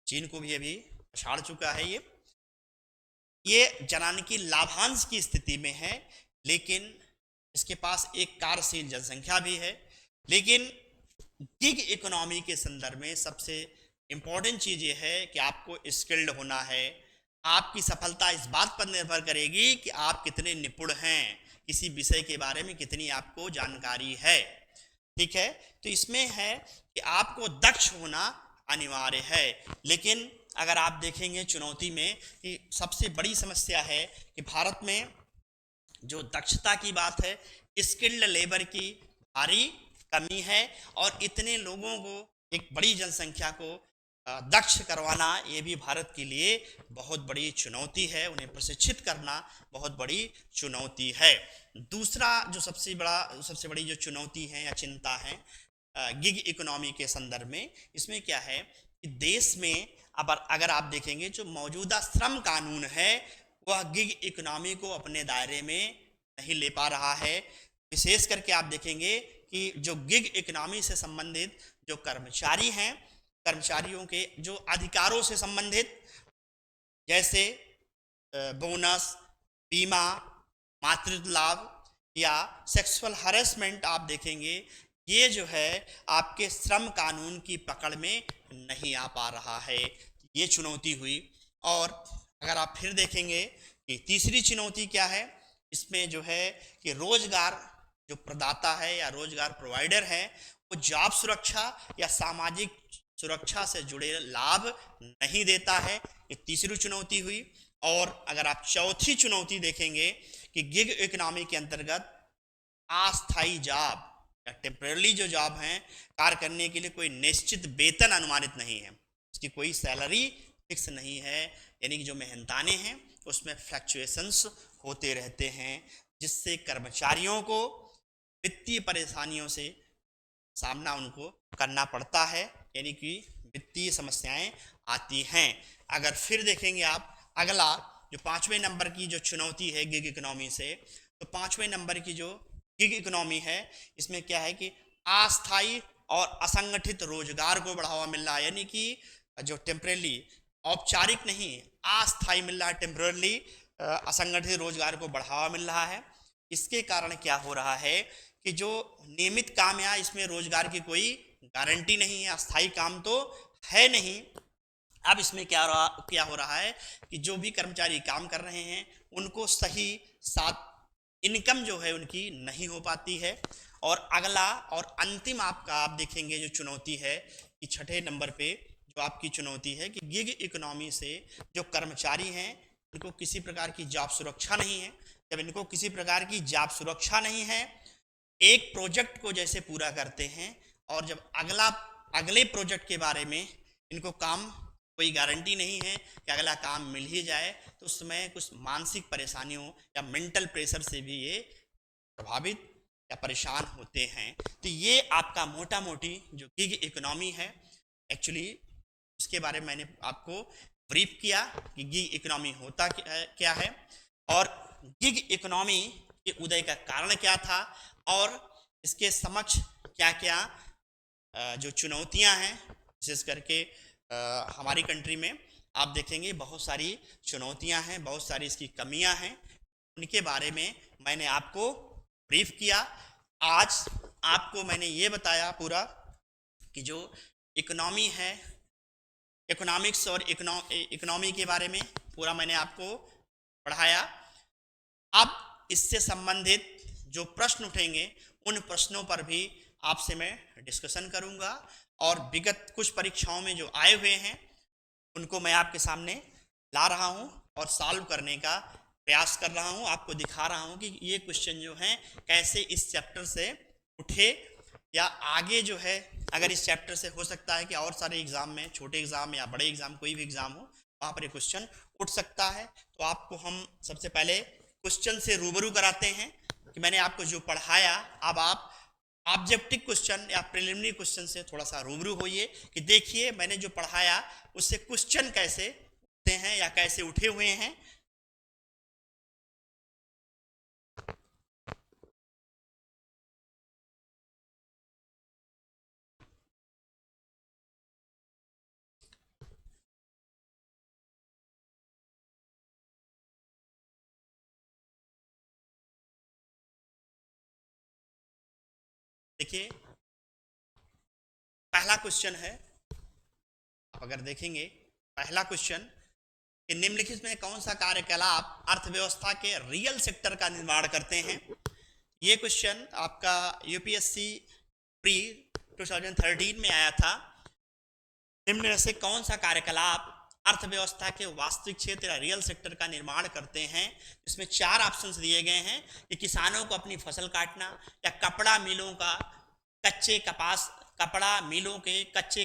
चीन को भी अभी पछाड़ चुका है। ये जनानिकी लाभांश की स्थिति में है, लेकिन इसके पास एक कार्यशील जनसंख्या भी है। लेकिन गिग इकोनॉमी के संदर्भ में सबसे इंपॉर्टेंट चीज़ ये है कि आपको स्किल्ड होना है। आपकी सफलता इस बात पर निर्भर करेगी कि आप कितने निपुण हैं, किसी विषय के बारे में कितनी आपको जानकारी है। ठीक है, तो इसमें है कि आपको दक्ष होना अनिवार्य है। लेकिन अगर आप देखेंगे चुनौती में कि सबसे बड़ी समस्या है कि भारत में जो दक्षता की बात है, स्किल्ड लेबर की भारी कमी है। और इतने लोगों को, एक बड़ी जनसंख्या को दक्ष करवाना ये भी भारत के लिए बहुत बड़ी चुनौती है। उन्हें प्रशिक्षित करना बहुत बड़ी चुनौती है। दूसरा जो सबसे बड़ी जो चुनौती है या चिंता है गिग इकोनॉमी के संदर्भ में, इसमें क्या है कि देश में अब अगर आप देखेंगे जो मौजूदा श्रम कानून है वह गिग इकोनॉमी को अपने दायरे में नहीं ले पा रहा है। विशेष करके आप देखेंगे कि जो गिग इकोनॉमी से संबंधित जो कर्मचारी हैं, कर्मचारियों के जो अधिकारों से संबंधित जैसे बोनस, बीमा, मातृत्व लाभ या सेक्सुअल हरेसमेंट आप देखेंगे ये जो है आपके श्रम कानून की पकड़ में नहीं आ पा रहा है। ये चुनौती हुई। और अगर आप फिर देखेंगे कि तीसरी चुनौती क्या है, इसमें जो है कि रोजगार जो प्रदाता है या रोजगार प्रोवाइडर है वो जॉब सुरक्षा या सामाजिक सुरक्षा से जुड़े लाभ नहीं देता है। ये तीसरी चुनौती हुई। और अगर आप चौथी चुनौती देखेंगे कि गिग इकोनॉमी के अंतर्गत अस्थायी जॉब या टेम्पररी जो जॉब हैं, कार्य करने के लिए कोई निश्चित वेतन अनुमानित नहीं है, उसकी कोई सैलरी फिक्स नहीं है, यानी कि जो मेहनताने हैं उसमें फ्लक्चुएशंस होते रहते हैं, जिससे कर्मचारियों को वित्तीय परेशानियों से सामना उनको करना पड़ता है, यानी कि वित्तीय समस्याएं आती हैं। अगर फिर देखेंगे आप अगला जो 5वें नंबर की जो चुनौती है गिग इकोनॉमी से, तो 5वें नंबर की जो गिग इकोनॉमी है इसमें क्या है कि अस्थायी और असंगठित रोजगार को बढ़ावा मिल रहा है, यानी कि जो टेम्परेली औपचारिक नहीं अस्थायी मिल रहा है, टेम्पररी असंगठित रोजगार को बढ़ावा मिल रहा है। इसके कारण क्या हो रहा है कि जो नियमित काम या इसमें रोजगार की कोई गारंटी नहीं है, अस्थायी काम तो है नहीं। अब इसमें क्या हो रहा है कि जो भी कर्मचारी काम कर रहे हैं उनको सही साथ इनकम जो है उनकी नहीं हो पाती है। और अगला और अंतिम आपका आप देखेंगे जो चुनौती है कि 6ठे नंबर पे जो आपकी चुनौती है कि गिग इकोनॉमी से जो कर्मचारी हैं उनको किसी प्रकार की जॉब सुरक्षा नहीं है। जब इनको किसी प्रकार की जॉब सुरक्षा नहीं है, एक प्रोजेक्ट को जैसे पूरा करते हैं और जब अगले प्रोजेक्ट के बारे में इनको काम कोई गारंटी नहीं है कि अगला काम मिल ही जाए, तो उसमें कुछ मानसिक परेशानियों या मेंटल प्रेशर से भी ये प्रभावित या परेशान होते हैं। तो ये आपका मोटा मोटी जो गिग इकोनॉमी है, एक्चुअली उसके बारे में मैंने आपको ब्रीफ किया कि गिग इकोनॉमी होता क्या है और गिग इकोनॉमी के उदय का कारण क्या था और इसके समक्ष क्या क्या जो चुनौतियां हैं, विशेष करके हमारी कंट्री में आप देखेंगे बहुत सारी चुनौतियां हैं, बहुत सारी इसकी कमियां हैं, उनके बारे में मैंने आपको ब्रीफ किया। आज आपको मैंने ये बताया पूरा कि जो इकोनॉमी है, इकोनॉमिक्स और इकोनॉमी के बारे में पूरा मैंने आपको पढ़ाया। अब इससे संबंधित जो प्रश्न उठेंगे उन प्रश्नों पर भी आपसे मैं डिस्कशन करूंगा और विगत कुछ परीक्षाओं में जो आए हुए हैं उनको मैं आपके सामने ला रहा हूं और सॉल्व करने का प्रयास कर रहा हूं, आपको दिखा रहा हूं कि ये क्वेश्चन जो हैं कैसे इस चैप्टर से उठे या आगे जो है अगर इस चैप्टर से हो सकता है कि और सारे एग्जाम में, छोटे एग्जाम या बड़े एग्जाम कोई भी एग्जाम हो वहाँ पर ये क्वेश्चन उठ सकता है। तो आपको हम सबसे पहले क्वेश्चन से रूबरू कराते हैं कि मैंने आपको जो पढ़ाया, अब आप ऑब्जेक्टिव क्वेश्चन या प्रिलिमिनरी क्वेश्चन से थोड़ा सा रूबरू होइए कि देखिए मैंने जो पढ़ाया उससे क्वेश्चन कैसे उठते हैं या कैसे उठे हुए हैं। देखिए पहला क्वेश्चन है, आप अगर देखेंगे पहला क्वेश्चन कि निम्नलिखित में कौन सा कार्यकलाप अर्थव्यवस्था के रियल सेक्टर का निर्माण करते हैं। ये क्वेश्चन आपका यूपीएससी प्री 2013 में आया था। निम्न में से कौन सा कार्यकलाप अर्थव्यवस्था के वास्तविक क्षेत्र या रियल सेक्टर का निर्माण करते हैं। इसमें 4 ऑप्शंस दिए गए हैं कि किसानों को अपनी फसल काटना या कपड़ा मिलों के कच्चे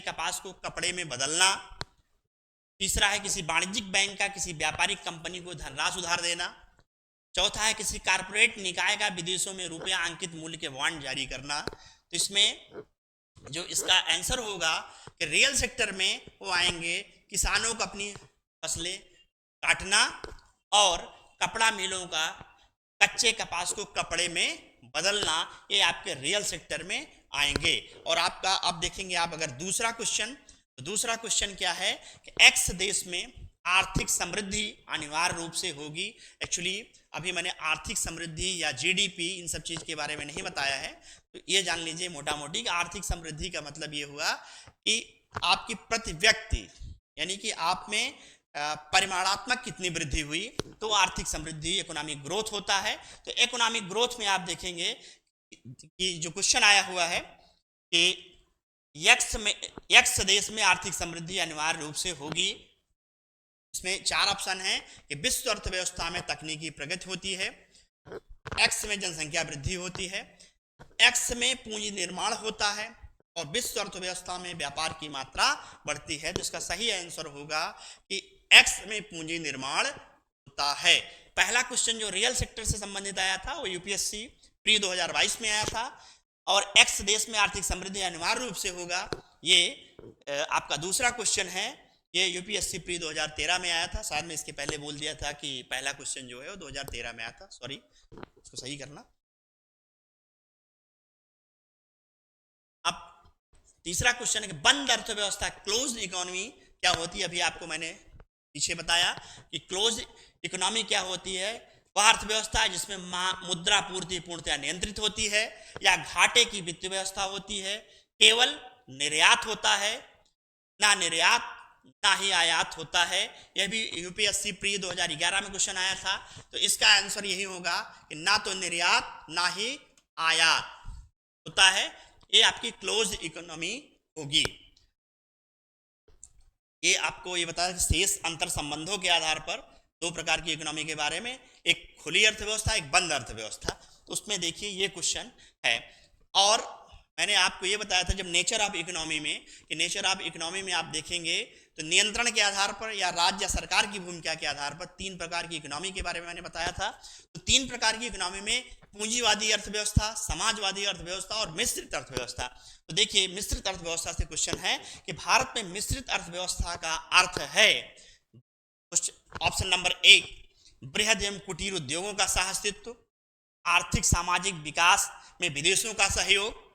कपास को कपड़े में बदलना। तीसरा है किसी वाणिज्यिक बैंक का किसी व्यापारिक कंपनी को धनराशि उधार देना। चौथा है किसी कारपोरेट निकाय का विदेशों में रुपया अंकित मूल्य के बॉन्ड जारी करना। तो इसमें जो इसका आंसर होगा कि रियल सेक्टर में वो आएंगे किसानों को अपनी फसलें काटना और कपड़ा मिलों का कच्चे कपास को कपड़े में बदलना, ये आपके रियल सेक्टर में आएंगे। और आपका अब देखेंगे आप अगर दूसरा क्वेश्चन क्या है कि एक्स देश में आर्थिक समृद्धि अनिवार्य रूप से होगी। एक्चुअली अभी मैंने आर्थिक समृद्धि या जीडीपी इन सब चीज के बारे में नहीं बताया है, तो ये जान लीजिए मोटा मोटी कि आर्थिक समृद्धि का मतलब ये हुआ कि आपकी प्रति व्यक्ति यानी कि आप में परिमाणात्मक कितनी वृद्धि हुई, तो आर्थिक समृद्धि इकोनॉमिक ग्रोथ होता है। तो इकोनॉमिक ग्रोथ में आप देखेंगे कि जो क्वेश्चन आया हुआ है कि एक्स देश में आर्थिक समृद्धि अनिवार्य रूप से होगी। इसमें 4 ऑप्शन हैं कि विश्व अर्थव्यवस्था में तकनीकी प्रगति होती है, एक्स में जनसंख्या वृद्धि होती है, एक्स में पूंजी निर्माण होता है और विश्व अर्थव्यवस्था में व्यापार की मात्रा बढ़ती है। तो इसका सही आंसर होगा कि एक्स में पूंजी निर्माण होता है। पहला क्वेश्चन जो रियल सेक्टर से संबंधित आया था वो यूपीएससी प्री 2022 में आया था और एक्स देश में आर्थिक समृद्धि अनिवार्य रूप से होगा, ये आपका दूसरा क्वेश्चन है। ये यूपीएससी प्री 2013 में आया था। शायद मैं इसके पहले बोल दिया था कि पहला क्वेश्चन जो है वो 2013 में आया था, सॉरी, इसको सही करना। अब तीसरा क्वेश्चन है कि बंद अर्थव्यवस्था क्लोज्ड इकोनॉमी क्या होती है। अभी आपको मैंने पीछे बताया कि क्लोज इकोनॉमी क्या होती है। वह अर्थव्यवस्था है जिसमें मुद्रा पूर्ति पूर्णतः नियंत्रित होती है या घाटे की वित्तीय व्यवस्था होती है, केवल निर्यात होता है, ना निर्यात ना ही आयात होता है। यह भी यूपीएससी प्री 2011 में क्वेश्चन आया था। तो इसका आंसर यही होगा कि ना तो निर्यात ना ही आयात होता है। ये आपकी क्लोज इकोनॉमी होगी। ये आपको ये बताया कि शेष अंतर संबंधों के आधार पर 2 प्रकार की इकोनॉमी के बारे में, एक खुली अर्थव्यवस्था, एक बंद अर्थव्यवस्था। तो उसमें देखिए ये क्वेश्चन है। और मैंने आपको ये बताया था जब नेचर ऑफ इकोनॉमी में, कि नेचर ऑफ इकोनॉमी में आप देखेंगे तो नियंत्रण के आधार पर या राज्य या सरकार की भूमिका के आधार पर 3 प्रकार की इकोनॉमी के बारे में मैंने बताया था। तो 3 प्रकार की इकोनॉमी में पूंजीवादी अर्थव्यवस्था, समाजवादी अर्थव्यवस्था और मिश्रित अर्थव्यवस्था। तो देखिए मिश्रित अर्थव्यवस्था से क्वेश्चन है कि भारत में मिश्रित अर्थव्यवस्था का अर्थ है, ऑप्शन नंबर 1 बृहद एवं कुटीर उद्योगों का सह अस्तित्व, आर्थिक सामाजिक विकास में विदेशों का सहयोग।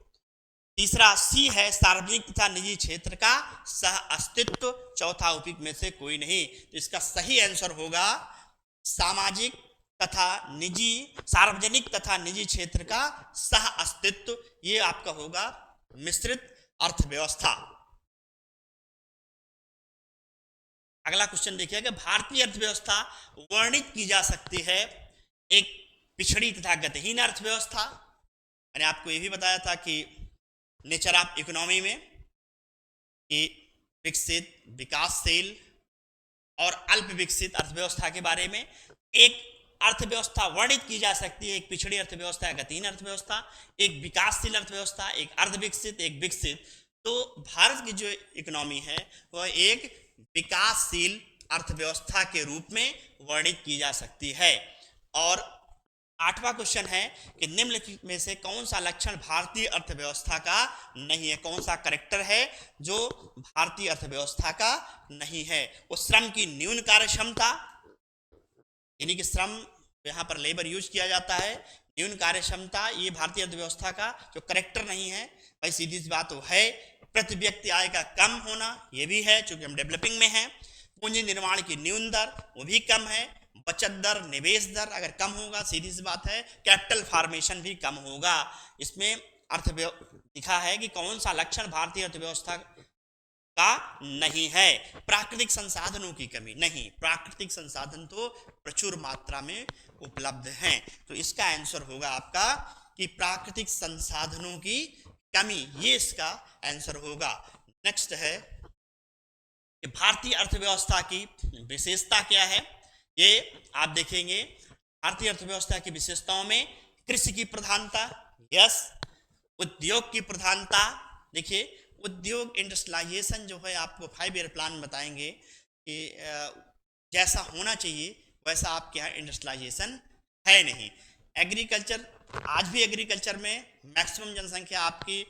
तीसरा सी है सार्वजनिक तथा निजी क्षेत्र का सह अस्तित्व। चौथा उपयुक्त में से कोई नहीं। तो इसका सही आंसर होगा सार्वजनिक तथा निजी क्षेत्र का सह अस्तित्व। ये आपका होगा मिश्रित अर्थव्यवस्था। अगला क्वेश्चन देखिएगा, भारतीय अर्थव्यवस्था वर्णित की जा सकती है एक पिछड़ी तथा गतिहीन अर्थव्यवस्था। मैंने आपको यह भी बताया था कि नेचर ऑफ इकोनॉमी में कि विकसित, विकासशील और अल्प विकसित अर्थव्यवस्था के बारे में एक अर्थव्यवस्था वर्णित की जा सकती है, एक पिछड़ी अर्थव्यवस्था, गतिहीन अर्थव्यवस्था, एक विकासशील अर्थव्यवस्था, एक अर्ध विकसित, एक विकसित। तो भारत की जो इकोनॉमी है वह एक विकासशील अर्थव्यवस्था के रूप में वर्णित की जा सकती है। और 8वां क्वेश्चन है कि निम्नलिखित में से कौन सा लक्षण भारतीय अर्थव्यवस्था का नहीं है, कौन सा कैरेक्टर है जो भारतीय अर्थव्यवस्था का नहीं है। वो श्रम की न्यून कार्य क्षमता, यानी कि श्रम यहाँ पर लेबर यूज किया जाता है, न्यून कार्य क्षमता, ये भारतीय अर्थव्यवस्था का जो कैरेक्टर नहीं है। भाई सीधी सी बात वो है। प्रति व्यक्ति आय का कम होना, ये भी है चूंकि हम डेवलपिंग में हैं। पूंजी निर्माण की न्यून दर वो भी कम है। बचत दर, निवेश दर अगर कम होगा, सीधी सी बात है कैपिटल फॉर्मेशन भी कम होगा। इसमें लिखा है कि कौन सा लक्षण भारतीय अर्थव्यवस्था का नहीं है। प्राकृतिक संसाधनों की कमी नहीं, प्राकृतिक संसाधन तो प्रचुर मात्रा में उपलब्ध हैं। तो इसका आंसर होगा आपका कि प्राकृतिक संसाधनों की कमी, ये इसका आंसर होगा। नेक्स्ट है कि भारतीय अर्थव्यवस्था की विशेषता क्या है। ये आप देखेंगे भारतीय अर्थव्यवस्था की विशेषताओं में कृषि की प्रधानता, यस, उद्योग की प्रधानता। देखिए उद्योग इंडस्ट्रियलाइजेशन जो है आपको 5 ईयर प्लान में बताएंगे कि जैसा होना चाहिए वैसा आपके यहाँ इंडस्ट्रियलाइजेशन है नहीं। एग्रीकल्चर, आज भी एग्रीकल्चर में मैक्सिमम जनसंख्या आपकी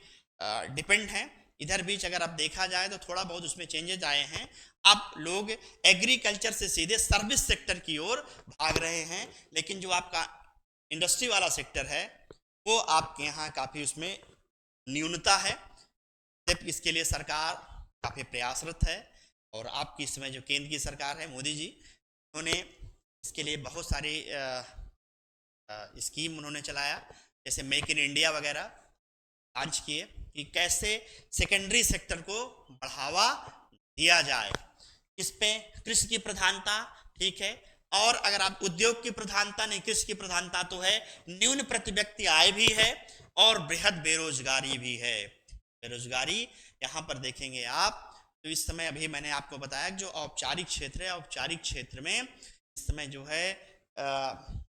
डिपेंड है। इधर बीच अगर आप देखा जाए तो थोड़ा बहुत उसमें चेंजेस आए हैं। अब लोग एग्रीकल्चर से सीधे सर्विस सेक्टर की ओर भाग रहे हैं, लेकिन जो आपका इंडस्ट्री वाला सेक्टर है वो आपके यहाँ काफ़ी उसमें न्यूनता है। जबकि इसके लिए सरकार काफ़ी प्रयासरत है और आपकी इस समय जो केंद्र की सरकार है, मोदी जी, उन्होंने इसके लिए बहुत सारी स्कीम उन्होंने चलाया, जैसे मेक इन इंडिया वगैरह लॉन्च किए कि कैसे सेकेंडरी सेक्टर को बढ़ावा दिया जाए। इस पे कृषि की प्रधानता, ठीक है। और अगर आप उद्योग की प्रधानता नहीं, कृषि की प्रधानता तो है, न्यून प्रति व्यक्ति आय भी है और बृहद बेरोजगारी भी है। बेरोजगारी। यहाँ पर देखेंगे आप तो इस समय अभी मैंने आपको बताया जो औपचारिक क्षेत्र है, औपचारिक क्षेत्र में इस समय जो है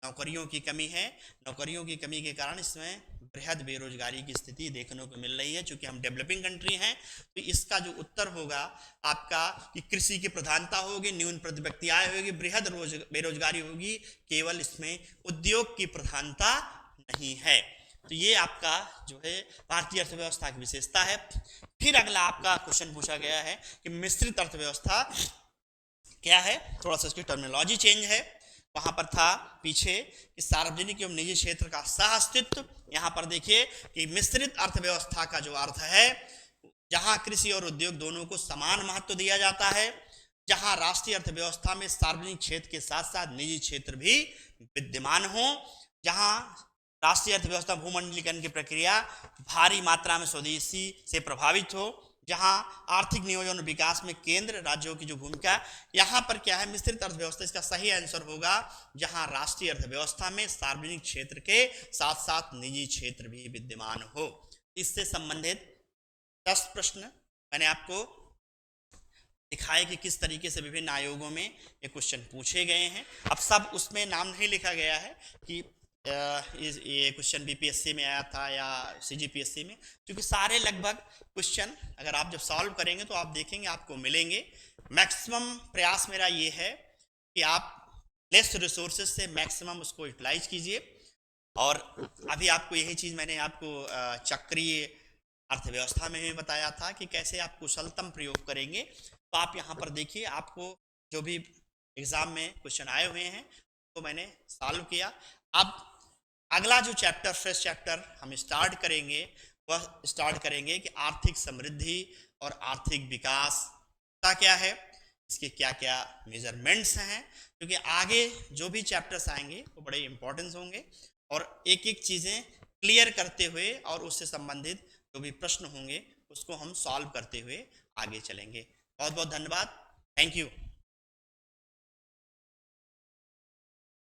नौकरियों की कमी है। नौकरियों की कमी के कारण इसमें बृहद बेरोजगारी की स्थिति देखने को मिल रही है। चूंकि हम डेवलपिंग कंट्री हैं तो इसका जो उत्तर होगा आपका कि कृषि की प्रधानता होगी, न्यून प्रति व्यक्ति आय होगी, बृहद बेरोजगारी होगी, केवल इसमें उद्योग की प्रधानता नहीं है। तो ये आपका जो है भारतीय अर्थव्यवस्था की विशेषता है। फिर अगला आपका क्वेश्चन पूछा गया है कि मिश्रित अर्थव्यवस्था क्या है, थोड़ा सा इसकी टर्मिनोलॉजी चेंज है। वहां पर था पीछे कि सार्वजनिक एवं निजी क्षेत्र का सह अस्तित्व। यहां पर देखिए कि मिश्रित अर्थव्यवस्था का जो अर्थ है जहां कृषि और उद्योग दोनों को समान महत्व दिया जाता है, जहां राष्ट्रीय अर्थव्यवस्था में सार्वजनिक क्षेत्र के साथ साथ निजी क्षेत्र भी विद्यमान हो, जहां राष्ट्रीय अर्थव्यवस्था भूमंडलीकरण की प्रक्रिया भारी मात्रा में स्वदेशी से प्रभावित हो, जहां आर्थिक नियोजन और विकास में केंद्र राज्यों की जो भूमिका, यहां पर क्या है मिश्रित अर्थव्यवस्था। इसका सही आंसर होगा जहां राष्ट्रीय अर्थव्यवस्था में सार्वजनिक क्षेत्र के साथ साथ निजी क्षेत्र भी विद्यमान हो। इससे संबंधित 10 प्रश्न मैंने आपको दिखाए कि किस तरीके से विभिन्न आयोगों में ये क्वेश्चन पूछे गए हैं। अब सब उसमें नाम नहीं लिखा गया है कि ये क्वेश्चन बीपीएससी में आया था या सीजीपीएससी में, क्योंकि सारे लगभग क्वेश्चन अगर आप जब सॉल्व करेंगे तो आप देखेंगे आपको मिलेंगे। मैक्सिमम प्रयास मेरा ये है कि आप लेस रिसोर्सेज से मैक्सिमम उसको यूटिलाइज कीजिए। और अभी आपको यही चीज़ मैंने आपको चक्रीय अर्थव्यवस्था में भी बताया था कि कैसे आप कुशलतम प्रयोग करेंगे। तो आप यहाँ पर देखिए आपको जो भी एग्जाम में क्वेश्चन आए हुए हैं तो मैंने सॉल्व किया। अब अगला जो चैप्टर फ्रेश चैप्टर हम स्टार्ट करेंगे वह स्टार्ट करेंगे कि आर्थिक समृद्धि और आर्थिक विकास का क्या है, इसके क्या क्या मेजरमेंट्स हैं, क्योंकि आगे जो भी चैप्टर्स आएंगे वो बड़े इंपॉर्टेंस होंगे और एक एक चीज़ें क्लियर करते हुए और उससे संबंधित जो भी प्रश्न होंगे उसको हम सॉल्व करते हुए आगे चलेंगे। बहुत बहुत धन्यवाद, थैंक यू।